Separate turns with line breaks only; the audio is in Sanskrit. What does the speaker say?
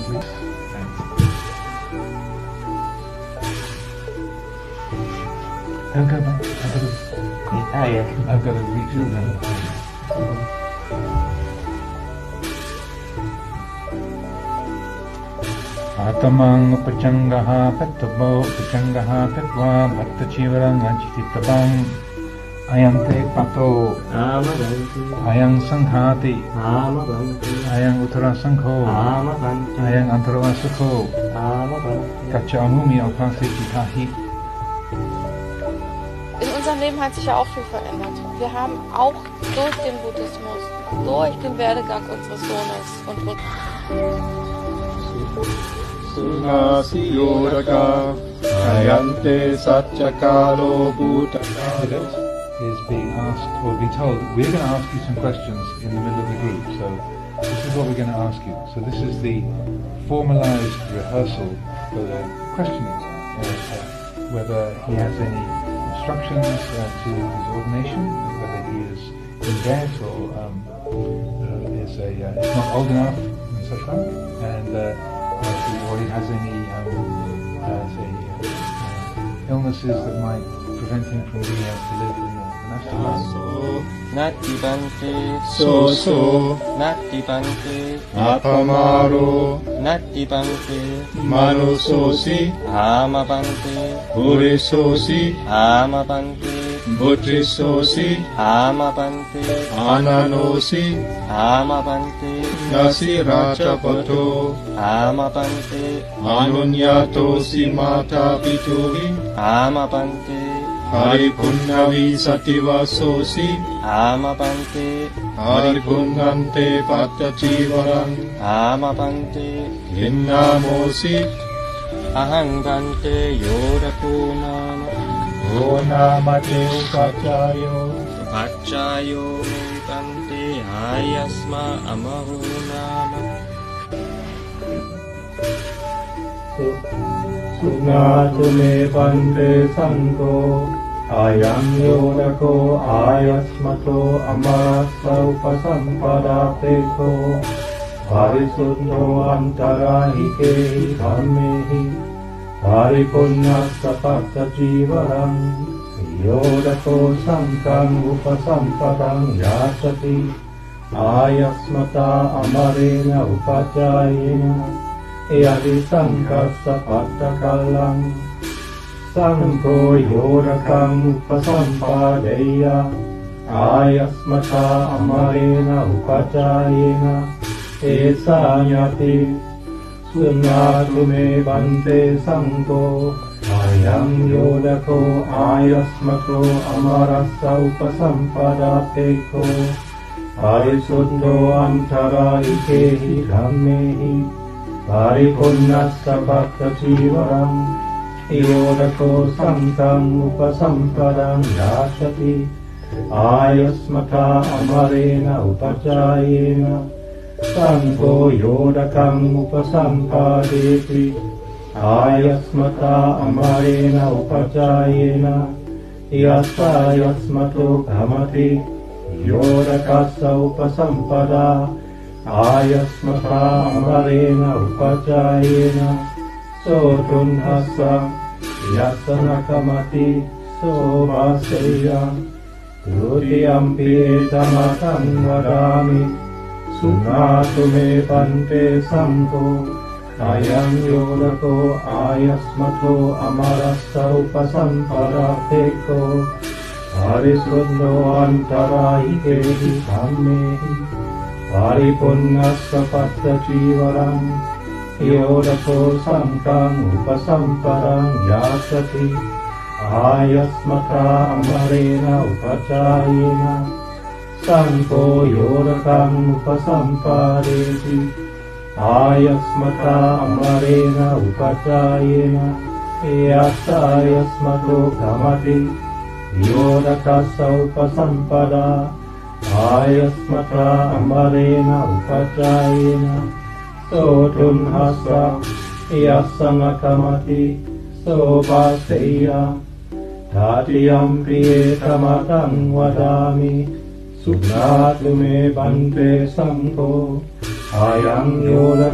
please. Thanks. Don't go back. I've got to refill them. Atamang upachangaha petabo upachangaha petwa bhattachivarang ajititabang ayante pato ayang sanghati ayang uttara sankho ayang antara sukho kacha amumi alpasi kitahi.
In unserem Leben hat sich ja auch viel verändert. Wir haben auch durch den Buddhismus, durch den Werdegang unseres Sohnes und
Sunasiyoraka ayante satchakalo bhutaka
is being asked, or being told, we're going to ask you some questions in the middle of the group, so this is what we're going to ask you. So this is the formalized rehearsal for the questioning, whether he has any instructions to his ordination, whether he is in debt or is not old enough, etc., and or he has any illnesses that might prevent him from being able to live in the monastic life.
Natti bante so Natti bante apamaro Natti bante manusosi ama bante urisosi ama bante buddhisosi ama bante ananosi ama bante nasi raja pato ama bante anunyatosi mata pituri ama bante Hari punnavi sativasosi ama bante Hari punnante pattachivaram ama bante Hinnamosi ahang bante yodaku nama O nama te upachayo me bante ayasma amahu nama Sunatu me bante sangho ayam yodako ayasmato amarasa upasampada teko parisuddho antarahike dhammehi paripunnassa pattachivaram yodako sankam upasampadam yasati ayasmata amarena upachayena Yadi sankassa pattakallam Sankho yorakam upasampadeya Ayasmata amarena upachayena Esanyati Sunyatu me bante sankho Ayam yodako ayasmato amarasa upasampada teko Parisuddho antara ikehi dhammehi Paripunnassa pattachivaram Yodako sankam upasampadam yasati Ayasmata amarena upachayena Sankho yodakam upasampadeti Ayasmata amarena upachayena Yasa yasmato kamati Yodakassa upasampada Ayasmata amarena upachayena Sotunhasa yasanakamati sovaseya Rutiyampi etamatam vadami Sunnatu me bante sankho Ayam yodako ayasmato amarasa upasampada teko Parisuddho antarahikehi dhammehi Paripunnassa pattachivaram Yodako sankam upasampadam yasati Ayasmata amarena upachayena Sankho yodakam upasampadeti Ayasmata amarena upachayena Yasa yasmato kamati Yodakassa upasampada Ayasmata amarena upachayena Sotunhasa yasanakamati sovaseya Tatiyampi etamatam vadami Sunnatu me bante sankho Ayam yoda